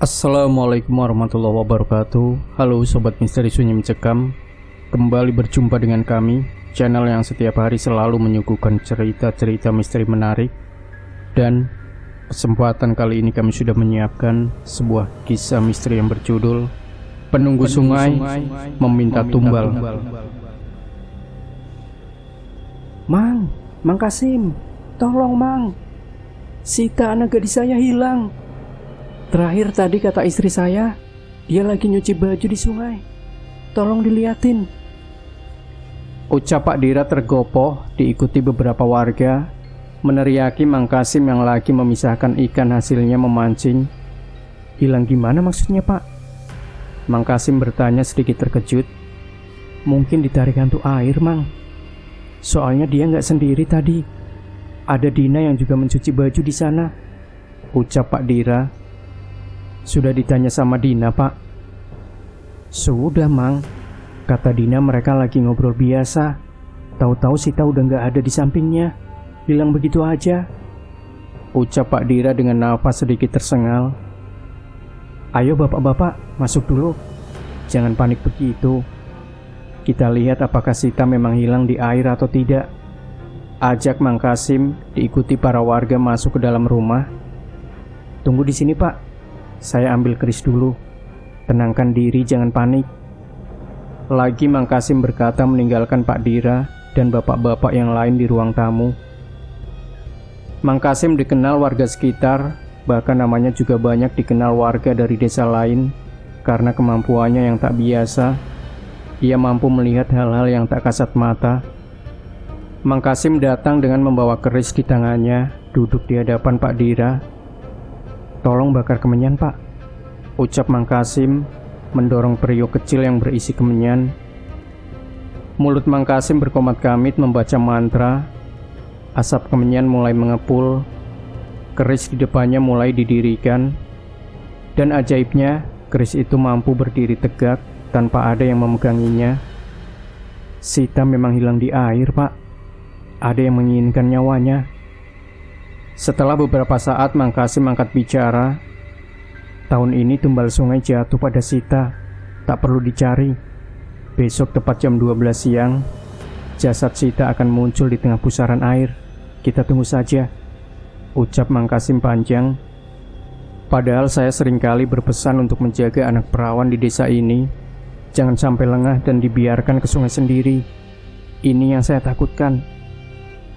Assalamualaikum warahmatullahi wabarakatuh. Halo Sobat Misteri Sunyi Mencekam. Kembali berjumpa dengan kami, channel yang setiap hari selalu menyuguhkan cerita-cerita misteri menarik. Dan kesempatan kali ini kami sudah menyiapkan sebuah kisah misteri yang berjudul Penunggu Sungai Meminta Tumbal. Mang Kasim, tolong Mang, Sita anak gadis saya hilang. Terakhir tadi kata istri saya, dia lagi nyuci baju di sungai. Tolong diliatin. Ucap Pak Dira tergopoh diikuti beberapa warga meneriaki Mang Kasim yang lagi memisahkan ikan hasilnya memancing. Hilang gimana maksudnya Pak? Mang Kasim bertanya sedikit terkejut. Mungkin ditarik hantu air Mang. Soalnya dia nggak sendiri tadi. Ada Dina yang juga mencuci baju di sana. Ucap Pak Dira. Sudah ditanya sama Dina Pak? Sudah Mang, kata Dina mereka lagi ngobrol biasa. Tahu-tahu Sita udah nggak ada di sampingnya. Hilang begitu aja. Ucap Pak Dira dengan nafas sedikit tersengal. Ayo bapak-bapak, masuk dulu. Jangan panik begitu. Kita lihat apakah Sita memang hilang di air atau tidak. Ajak Mang Kasim diikuti para warga masuk ke dalam rumah. Tunggu di sini Pak, saya ambil keris dulu. Tenangkan diri, jangan panik. Lagi Mang Kasim berkata meninggalkan Pak Dira dan bapak-bapak yang lain di ruang tamu. Mang Kasim dikenal warga sekitar, bahkan namanya juga banyak dikenal warga dari desa lain. Karena kemampuannya yang tak biasa, ia mampu melihat hal-hal yang tak kasat mata. Mang Kasim datang dengan membawa keris di tangannya, duduk di hadapan Pak Dira. Tolong bakar kemenyan Pak, ucap Mang Kasim mendorong periuk kecil yang berisi kemenyan. Mulut Mang Kasim berkomat-kamit membaca mantra. Asap kemenyan mulai mengepul. Keris di depannya mulai didirikan. Dan ajaibnya, keris itu mampu berdiri tegak tanpa ada yang memeganginya. Sita memang hilang di air Pak. Ada yang menginginkan nyawanya. Setelah beberapa saat Mang Kasim angkat bicara. Tahun ini tumbal sungai jatuh pada Sita. Tak perlu dicari. Besok tepat jam 12 siang, jasad Sita akan muncul di tengah pusaran air. Kita tunggu saja, ucap Mang Kasim panjang. Padahal saya seringkali berpesan untuk menjaga anak perawan di desa ini. Jangan sampai lengah dan dibiarkan ke sungai sendiri. Ini yang saya takutkan.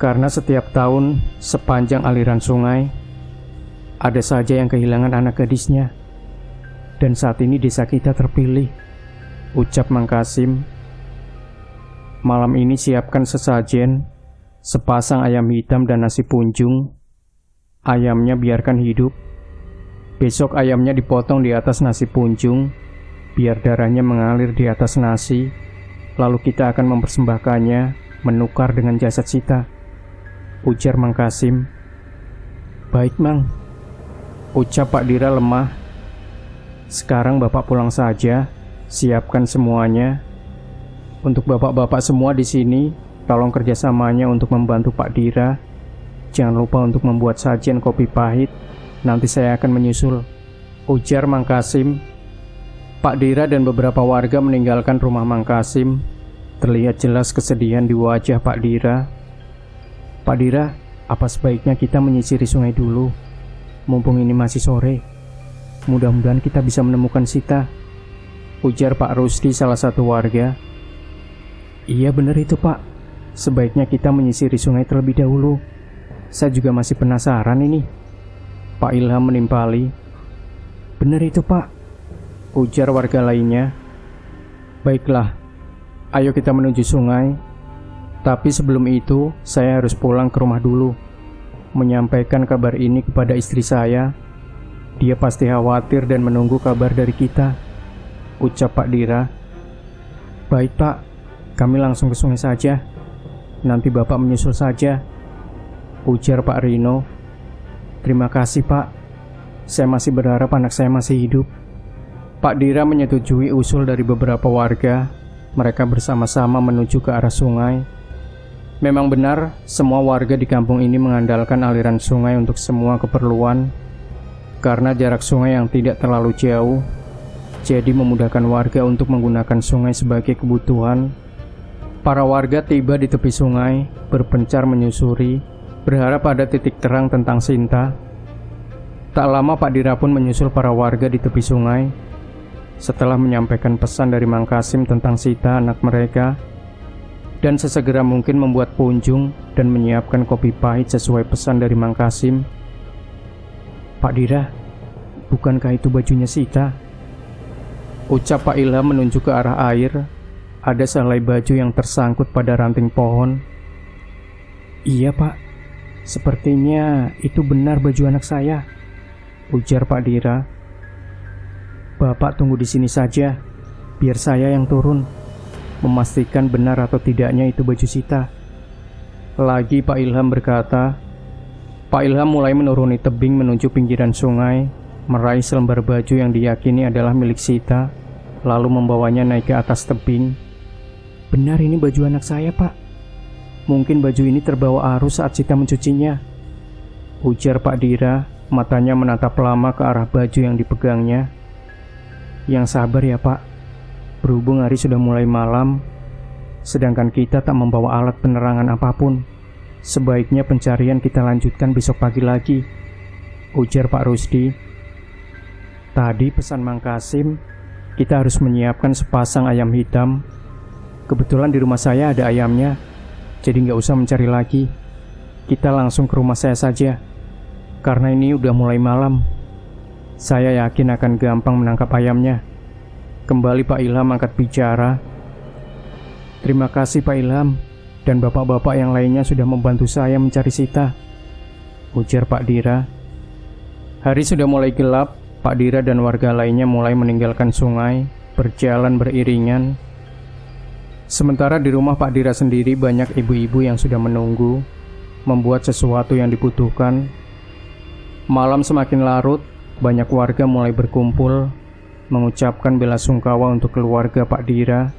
Karena setiap tahun sepanjang aliran sungai ada saja yang kehilangan anak gadisnya. Dan saat ini desa kita terpilih, ucap Mang Kasim. Malam ini siapkan sesajen, sepasang ayam hitam dan nasi punjung. Ayamnya biarkan hidup. Besok ayamnya dipotong di atas nasi punjung, biar darahnya mengalir di atas nasi. Lalu kita akan mempersembahkannya menukar dengan jasad Sita, ujar Mang Kasim. Baik Mang, ucap Pak Dira lemah. Sekarang Bapak pulang saja, siapkan semuanya. Untuk bapak-bapak semua di sini, tolong kerjasamanya untuk membantu Pak Dira. Jangan lupa untuk membuat sajian kopi pahit. Nanti saya akan menyusul, ujar Mang Kasim. Pak Dira dan beberapa warga meninggalkan rumah Mang Kasim. Terlihat jelas kesedihan di wajah Pak Dira. Pak Dira, apa sebaiknya kita menyisiri sungai dulu? Mumpung ini masih sore. Mudah-mudahan kita bisa menemukan Sita, ujar Pak Rusdi, salah satu warga. Iya benar itu Pak. Sebaiknya kita menyisiri sungai terlebih dahulu. Saya juga masih penasaran ini, Pak Ilham menimpali. Benar itu Pak, ujar warga lainnya. Baiklah, ayo kita menuju sungai. Tapi sebelum itu, saya harus pulang ke rumah dulu, menyampaikan kabar ini kepada istri saya. Dia pasti khawatir dan menunggu kabar dari kita, ucap Pak Dira. Baik Pak, kami langsung ke sungai saja. Nanti Bapak menyusul saja, ujar Pak Rino. Terima kasih Pak. Saya masih berharap anak saya masih hidup. Pak Dira menyetujui usul dari beberapa warga. Mereka bersama-sama menuju ke arah sungai. Memang benar, semua warga di kampung ini mengandalkan aliran sungai untuk semua keperluan. Karena jarak sungai yang tidak terlalu jauh, jadi memudahkan warga untuk menggunakan sungai sebagai kebutuhan. Para warga tiba di tepi sungai, berpencar menyusuri, berharap ada titik terang tentang Sinta. Tak lama Pak Dira pun menyusul para warga di tepi sungai. Setelah menyampaikan pesan dari Mang Kasim tentang Sita, anak mereka, dan sesegera mungkin membuat punjung dan menyiapkan kopi pahit sesuai pesan dari Mang Kasim. "Pak Dira, bukankah itu bajunya Sita?" ucap Pak Ilham menunjuk ke arah air. Ada sehelai baju yang tersangkut pada ranting pohon. "Iya Pak, sepertinya itu benar baju anak saya," ujar Pak Dira. "Bapak tunggu di sini saja, biar saya yang turun, memastikan benar atau tidaknya itu baju Sita." Lagi Pak Ilham berkata. Pak Ilham mulai menuruni tebing menuju pinggiran sungai, meraih selembar baju yang diyakini adalah milik Sita, lalu membawanya naik ke atas tebing. "Benar ini baju anak saya Pak. Mungkin baju ini terbawa arus saat Sita mencucinya," ujar Pak Dira, matanya menatap lama ke arah baju yang dipegangnya. "Yang sabar ya Pak, berhubung hari sudah mulai malam, sedangkan kita tak membawa alat penerangan apapun. Sebaiknya pencarian kita lanjutkan besok pagi lagi," ujar Pak Rusdi. "Tadi pesan Mang Kasim, kita harus menyiapkan sepasang ayam hitam. Kebetulan di rumah saya ada ayamnya, jadi nggak usah mencari lagi. Kita langsung ke rumah saya saja, karena ini udah mulai malam. Saya yakin akan gampang menangkap ayamnya." Kembali Pak Ilham angkat bicara. "Terima kasih Pak Ilham, dan bapak-bapak yang lainnya sudah membantu saya mencari Sita," ujar Pak Dira. Hari sudah mulai gelap. Pak Dira dan warga lainnya mulai meninggalkan sungai, berjalan beriringan. Sementara di rumah Pak Dira sendiri banyak ibu-ibu yang sudah menunggu, membuat sesuatu yang dibutuhkan. Malam semakin larut, banyak warga mulai berkumpul, mengucapkan bela sungkawa untuk keluarga Pak Dira.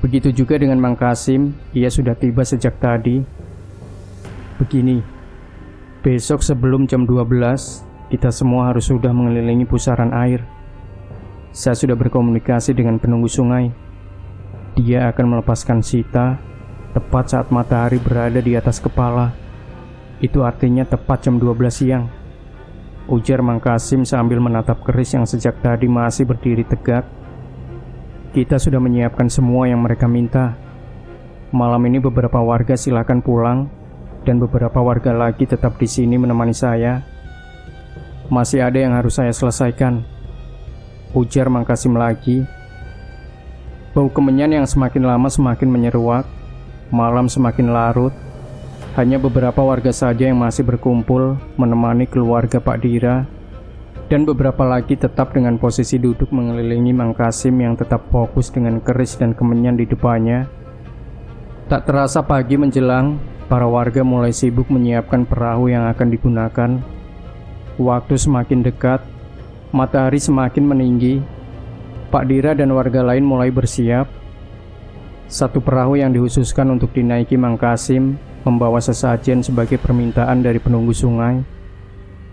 Begitu juga dengan Mang Kasim, ia sudah tiba sejak tadi. "Begini, besok sebelum jam 12, kita semua harus sudah mengelilingi pusaran air. Saya sudah berkomunikasi dengan penunggu sungai. Dia akan melepaskan Sita tepat saat matahari berada di atas kepala. Itu artinya tepat jam 12 siang, ujar Mang Kasim sambil menatap keris yang sejak tadi masih berdiri tegak. "Kita sudah menyiapkan semua yang mereka minta. Malam ini beberapa warga silakan pulang, dan beberapa warga lagi tetap di sini menemani saya. Masih ada yang harus saya selesaikan," ujar Mang Kasim lagi. Bau kemenyan yang semakin lama semakin menyeruak. Malam semakin larut. Hanya beberapa warga saja yang masih berkumpul menemani keluarga Pak Dira, dan beberapa lagi tetap dengan posisi duduk mengelilingi Mang Kasim yang tetap fokus dengan keris dan kemenyan di depannya. Tak terasa pagi menjelang, para warga mulai sibuk menyiapkan perahu yang akan digunakan. Waktu semakin dekat, matahari semakin meninggi. Pak Dira dan warga lain mulai bersiap. Satu perahu yang dikhususkan untuk dinaiki Mang Kasim membawa sesajen sebagai permintaan dari penunggu sungai.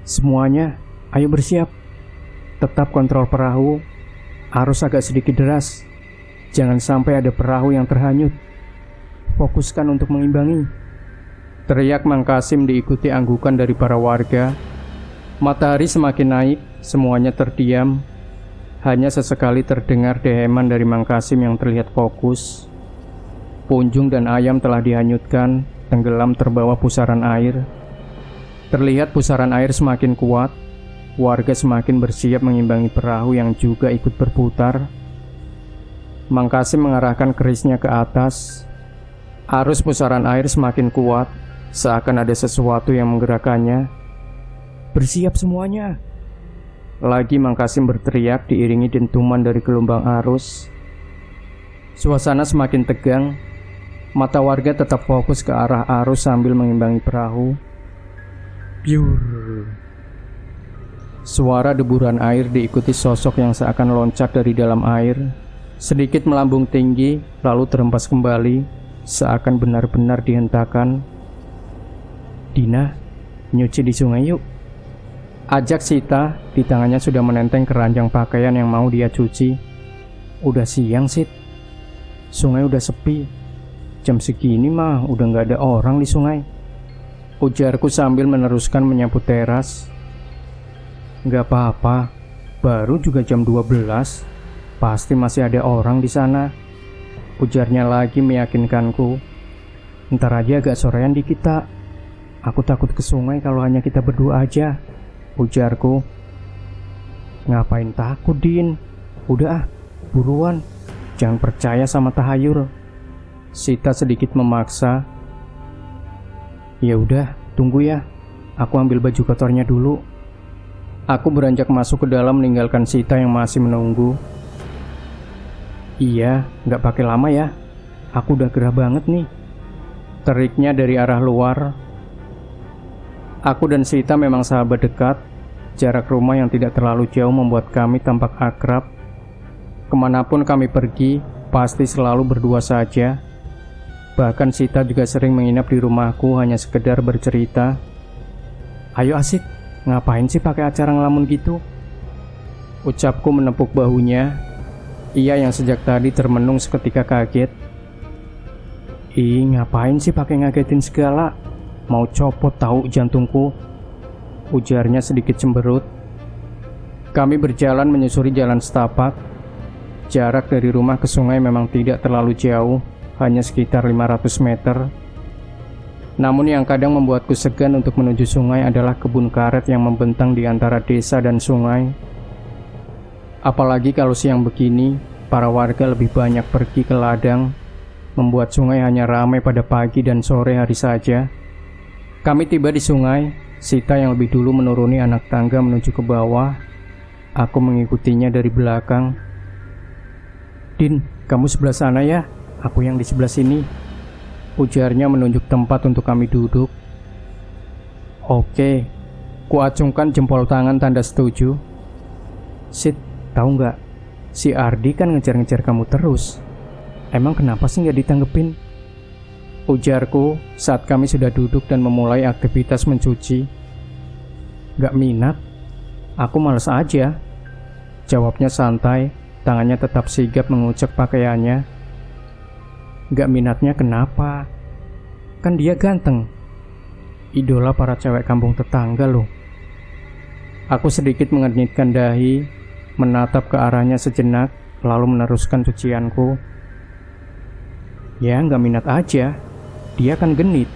"Semuanya, ayo bersiap. Tetap kontrol perahu. Arus agak sedikit deras. Jangan sampai ada perahu yang terhanyut. Fokuskan untuk mengimbangi," teriak Mang Kasim diikuti anggukan dari para warga. Matahari semakin naik, semuanya terdiam. Hanya sesekali terdengar deheman dari Mang Kasim yang terlihat fokus. Punjung dan ayam telah dihanyutkan, tenggelam terbawa pusaran air. Terlihat pusaran air semakin kuat. Warga semakin bersiap mengimbangi perahu yang juga ikut berputar. Mang Kasim mengarahkan kerisnya ke atas. Arus pusaran air semakin kuat, seakan ada sesuatu yang menggerakkannya. "Bersiap semuanya!" Lagi Mang Kasim berteriak diiringi dentuman dari gelombang arus. Suasana semakin tegang. Mata warga tetap fokus ke arah arus sambil mengimbangi perahu. Biur. Suara deburan air diikuti sosok yang seakan loncat dari dalam air, sedikit melambung tinggi lalu terhempas kembali, seakan benar-benar dihentakkan. "Dina, nyuci di sungai yuk," Ajak Sita, di tangannya sudah menenteng keranjang pakaian yang mau dia cuci. Udah siang, Sit. Sungai udah sepi. Jam segini mah udah gak ada orang di sungai. Ujarku sambil meneruskan menyapu teras. Gak apa-apa, baru juga jam 12. Pasti masih ada orang di sana. Ujarnya lagi meyakinkanku. Ntar aja agak sorean dikit tak. Aku takut ke sungai kalau hanya kita berdua aja. Ujarku. Ngapain takut, Din? Udah buruan. Jangan percaya sama tahayul. Sita sedikit memaksa. Ya udah, tunggu ya. Aku ambil baju kotornya dulu. Aku beranjak masuk ke dalam meninggalkan Sita yang masih menunggu. Iya, gak pakai lama ya. Aku udah gerah banget nih. Teriknya dari arah luar. Aku dan Sita memang sahabat dekat. Jarak rumah yang tidak terlalu jauh membuat kami tampak akrab. Kemanapun kami pergi, pasti selalu berdua saja. Bahkan Sita juga sering menginap di rumahku hanya sekedar bercerita. Ayo Asik, ngapain sih pakai acara ngelamun gitu? Ucapku menepuk bahunya. Ia yang sejak tadi termenung seketika kaget. Ih, ngapain sih pakai ngagetin segala? Mau copot tahu jantungku. Ujarnya sedikit cemberut. Kami berjalan menyusuri jalan setapak. Jarak dari rumah ke sungai memang tidak terlalu jauh, hanya sekitar 500 meter. Namun yang kadang membuatku segan untuk menuju sungai adalah kebun karet yang membentang di antara desa dan sungai. Apalagi kalau siang begini, para warga lebih banyak pergi ke ladang, membuat sungai hanya ramai pada pagi dan sore hari saja. Kami tiba di sungai. Sita yang lebih dulu menuruni anak tangga menuju ke bawah. Aku mengikutinya dari belakang. Din, kamu sebelah sana ya, aku yang di sebelah sini. Ujarnya menunjuk tempat untuk kami duduk. Oke, kuacungkan jempol tangan tanda setuju. Sit, tahu nggak? Si Ardi kan ngejar-ngejar kamu terus. Emang kenapa sih nggak ditanggepin? Ujarku saat kami sudah duduk dan memulai aktivitas mencuci. Gak minat, aku males aja. Jawabnya santai, tangannya tetap sigap mengucek pakaiannya. Gak minatnya kenapa? Kan dia ganteng. Idola para cewek kampung tetangga loh. Aku sedikit mengernyitkan dahi, menatap ke arahnya sejenak, lalu meneruskan cucianku. Ya gak minat aja. Dia kan genit.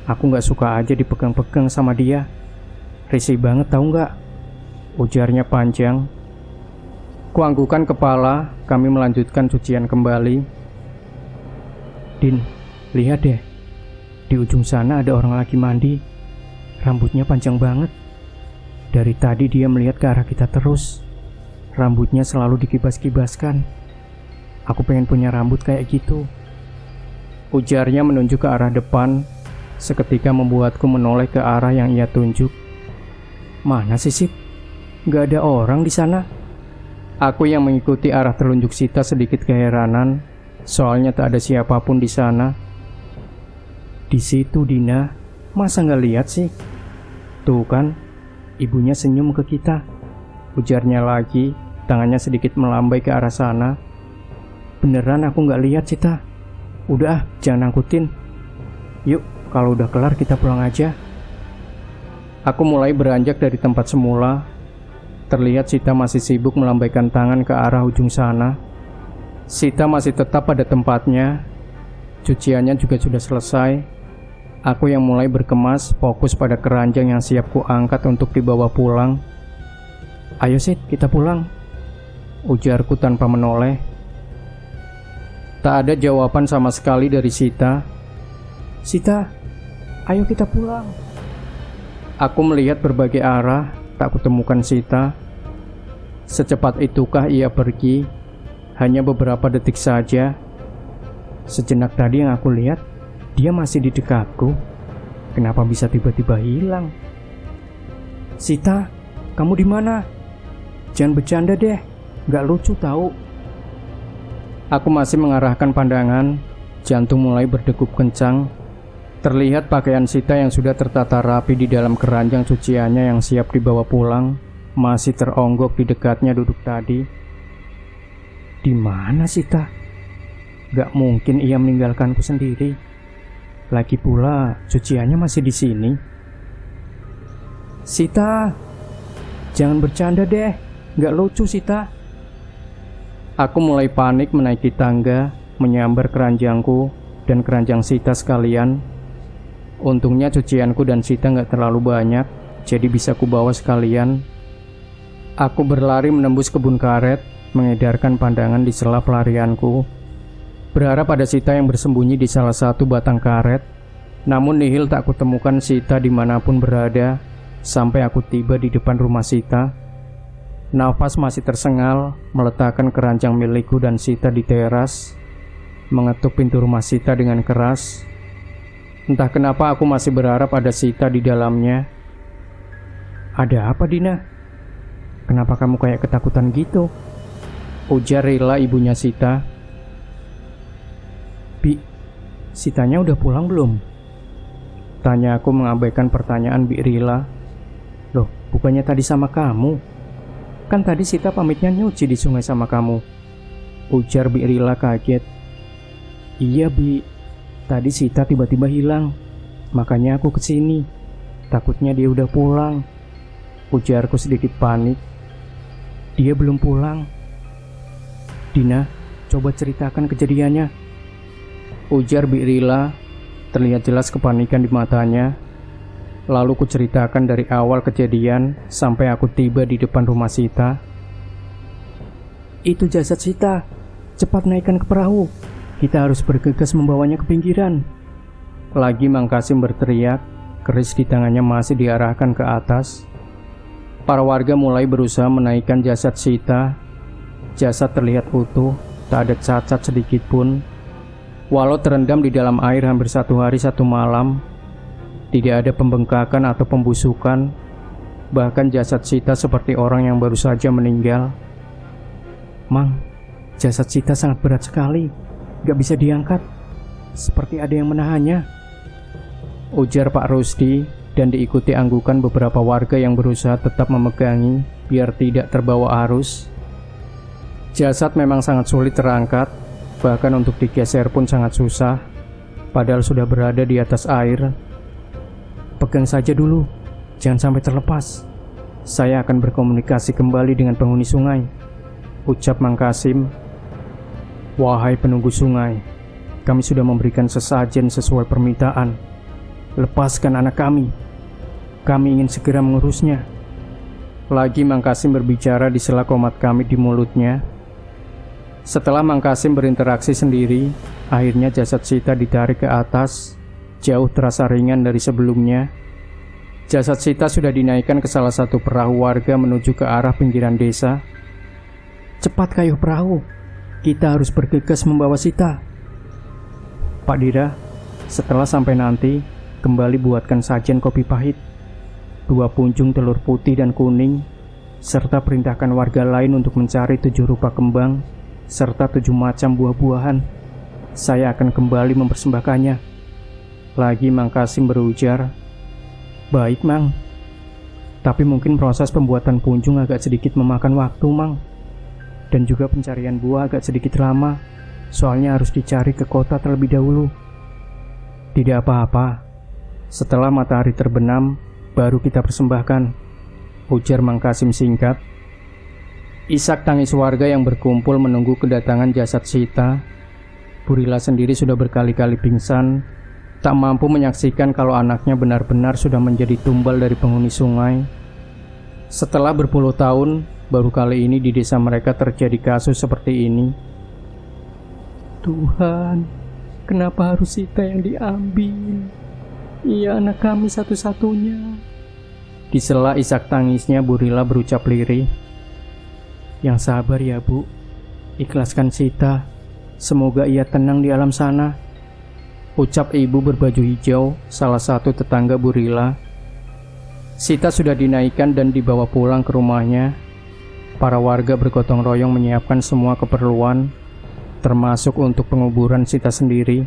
Aku gak suka aja dipegang-pegang sama dia. Risih banget tahu gak? Ujarnya panjang. Kuanggukan kepala, kami melanjutkan cucian kembali. Din, lihat deh. Di ujung sana ada orang lagi mandi. Rambutnya panjang banget. Dari tadi dia melihat ke arah kita terus. Rambutnya selalu dikibas-kibaskan. Aku pengen punya rambut kayak gitu. Ujarnya menunjuk ke arah depan, seketika membuatku menoleh ke arah yang ia tunjuk. Mana sih, Sip? Gak ada orang di sana. Aku yang mengikuti arah telunjuk Sita sedikit keheranan, soalnya tak ada siapapun di sana. Di situ, Dina. Masa gak lihat sih? Tuh kan, ibunya senyum ke kita. Ujarnya lagi, tangannya sedikit melambai ke arah sana. Beneran aku gak lihat, Sita. Udah, jangan angkutin. Yuk, kalau udah kelar kita pulang aja. Aku mulai beranjak dari tempat semula. Terlihat Sita masih sibuk melambaikan tangan ke arah ujung sana. Sita masih tetap pada tempatnya. Cuciannya juga sudah selesai. Aku yang mulai berkemas, fokus pada keranjang yang siap ku angkat untuk dibawa pulang. Ayo Sit, kita pulang. Ujarku tanpa menoleh. Tak ada jawaban sama sekali dari Sita. Sita, ayo kita pulang. Aku melihat berbagai arah, tak kutemukan Sita. Secepat itukah ia pergi? Hanya beberapa detik saja. Sejenak tadi yang aku lihat, dia masih di dekatku. Kenapa bisa tiba-tiba hilang? Sita, kamu di mana? Jangan bercanda deh, gak lucu tahu. Aku masih mengarahkan pandangan, jantung mulai berdegup kencang. Terlihat pakaian Sita yang sudah tertata rapi di dalam keranjang cuciannya yang siap dibawa pulang masih teronggok di dekatnya duduk tadi. Di mana Sita? Gak mungkin ia meninggalkanku sendiri. Lagi pula cuciannya masih di sini. Sita, jangan bercanda deh. Gak lucu Sita. Aku mulai panik menaiki tangga, menyambar keranjangku dan keranjang Sita sekalian. Untungnya cucianku dan Sita gak terlalu banyak, jadi bisa kubawa sekalian. Aku berlari menembus kebun karet, mengedarkan pandangan di sela pelarianku, berharap ada Sita yang bersembunyi di salah satu batang karet. Namun nihil tak kutemukan Sita dimanapun berada, sampai aku tiba di depan rumah Sita. Nafas masih tersengal, meletakkan keranjang milikku dan Sita di teras, mengetuk pintu rumah Sita dengan keras. Entah kenapa aku masih berharap ada Sita di dalamnya. Ada apa Dina? Kenapa kamu kayak ketakutan gitu? Ujar Rila, ibunya Sita. Bi, Sitanya udah pulang belum? Tanya aku mengabaikan pertanyaan Bi Rila. Loh, bukannya tadi sama kamu? Kan tadi Sita pamitnya nyuci di sungai sama kamu. Ujar Bi Rila kaget. Iya Bi, tadi Sita tiba-tiba hilang, makanya aku kesini. Takutnya dia udah pulang. Ujarku sedikit panik. Dia belum pulang. Dina, coba ceritakan kejadiannya. Ujar Bi Rila, terlihat jelas kepanikan di matanya. Lalu ku ceritakan dari awal kejadian sampai aku tiba di depan rumah Sita. Itu jasad Sita. Cepat naikkan ke perahu. Kita harus bergegas membawanya ke pinggiran. Lagi Mang Kasim berteriak, keris di tangannya masih diarahkan ke atas. Para warga mulai berusaha menaikkan jasad Sita. Jasad terlihat utuh, tak ada cacat sedikit pun. Walau terendam di dalam air hampir 1 hari 1 malam, tidak ada pembengkakan atau pembusukan. Bahkan jasad Sita seperti orang yang baru saja meninggal. Mang, jasad Sita sangat berat sekali. Gak bisa diangkat, seperti ada yang menahannya. Ujar Pak Rusdi dan diikuti anggukan beberapa warga yang berusaha tetap memegangi biar tidak terbawa arus. Jasad memang sangat sulit terangkat, bahkan untuk digeser pun sangat susah, padahal sudah berada di atas air. Pegang saja dulu, jangan sampai terlepas. Saya akan berkomunikasi kembali dengan penghuni sungai, ucap Mang Kasim. Wahai penunggu sungai, kami sudah memberikan sesajen sesuai permintaan. Lepaskan anak kami. Kami ingin segera mengurusnya. Lagi Mang Kasim berbicara di sela komat kami di mulutnya. Setelah Mang Kasim berinteraksi sendiri, akhirnya jasad Sita ditarik ke atas, jauh terasa ringan dari sebelumnya. Jasad Sita sudah dinaikkan ke salah satu perahu warga menuju ke arah pinggiran desa. Cepat kayuh perahu. Kita harus bergegas membawa Sita. Pak Dira, setelah sampai nanti, kembali buatkan sajian kopi pahit, 2 punjung telur putih dan kuning, serta perintahkan warga lain untuk mencari 7 rupa kembang, serta 7 macam buah-buahan. Saya akan kembali mempersembahkannya. Lagi Mang Kasim berujar. Baik Mang, tapi mungkin proses pembuatan punjung agak sedikit memakan waktu Mang. Dan juga pencarian buah agak sedikit lama, soalnya harus dicari ke kota terlebih dahulu. Tidak apa-apa, setelah matahari terbenam, baru kita persembahkan, ujar Mang Kasim singkat. Isak tangis warga yang berkumpul menunggu kedatangan jasad Sita. Bu Rila sendiri sudah berkali-kali pingsan, tak mampu menyaksikan kalau anaknya benar-benar sudah menjadi tumbal dari penghuni sungai. Setelah berpuluh tahun, baru kali ini di desa mereka terjadi kasus seperti ini. Tuhan, kenapa harus Sita yang diambil? Ia anak kami satu-satunya. Di sela isak tangisnya, Bu Rila berucap lirih. Yang sabar ya Bu, ikhlaskan Sita. Semoga ia tenang di alam sana, ucap ibu berbaju hijau, salah satu tetangga Bu Rila. Sita sudah dinaikkan dan dibawa pulang ke rumahnya. Para warga bergotong royong menyiapkan semua keperluan, termasuk untuk penguburan Sita sendiri.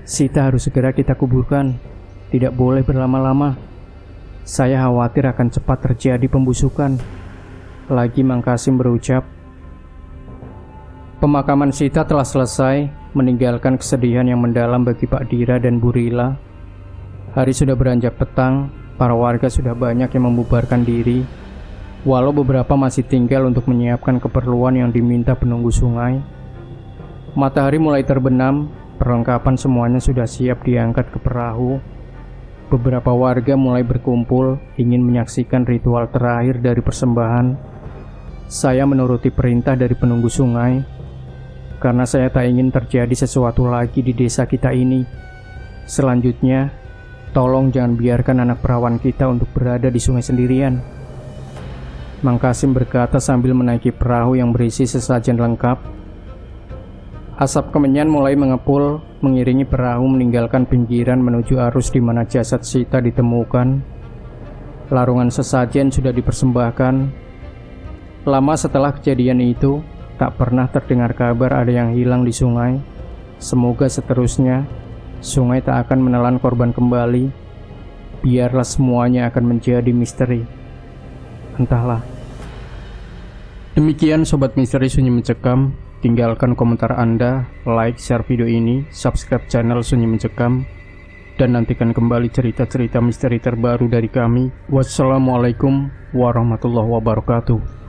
Sita harus segera kita kuburkan. Tidak boleh berlama-lama. Saya khawatir akan cepat terjadi pembusukan. Lagi Mang Kasim berucap. Pemakaman Sita telah selesai, meninggalkan kesedihan yang mendalam bagi Pak Dira dan Bu Rila. Hari sudah beranjak petang, para warga sudah banyak yang membubarkan diri. Walau beberapa masih tinggal untuk menyiapkan keperluan yang diminta penunggu sungai. Matahari mulai terbenam, perlengkapan semuanya sudah siap diangkat ke perahu. Beberapa warga mulai berkumpul, ingin menyaksikan ritual terakhir dari persembahan. Saya menuruti perintah dari penunggu sungai, karena saya tak ingin terjadi sesuatu lagi di desa kita ini. Selanjutnya, tolong jangan biarkan anak perawan kita untuk berada di sungai sendirian. Mang Kasim berkata sambil menaiki perahu yang berisi sesajen lengkap. Asap kemenyan mulai mengepul, mengiringi perahu meninggalkan pinggiran menuju arus di mana jasad Sita ditemukan. Larungan sesajen sudah dipersembahkan. Lama setelah kejadian itu, tak pernah terdengar kabar ada yang hilang di sungai. Semoga seterusnya, sungai tak akan menelan korban kembali. Biarlah semuanya akan menjadi misteri. Entahlah. Demikian Sobat Misteri Sunyi Mencekam. Tinggalkan komentar Anda, like, share video ini, subscribe channel Sunyi Mencekam, dan nantikan kembali cerita-cerita misteri terbaru dari kami. Wassalamualaikum warahmatullahi wabarakatuh.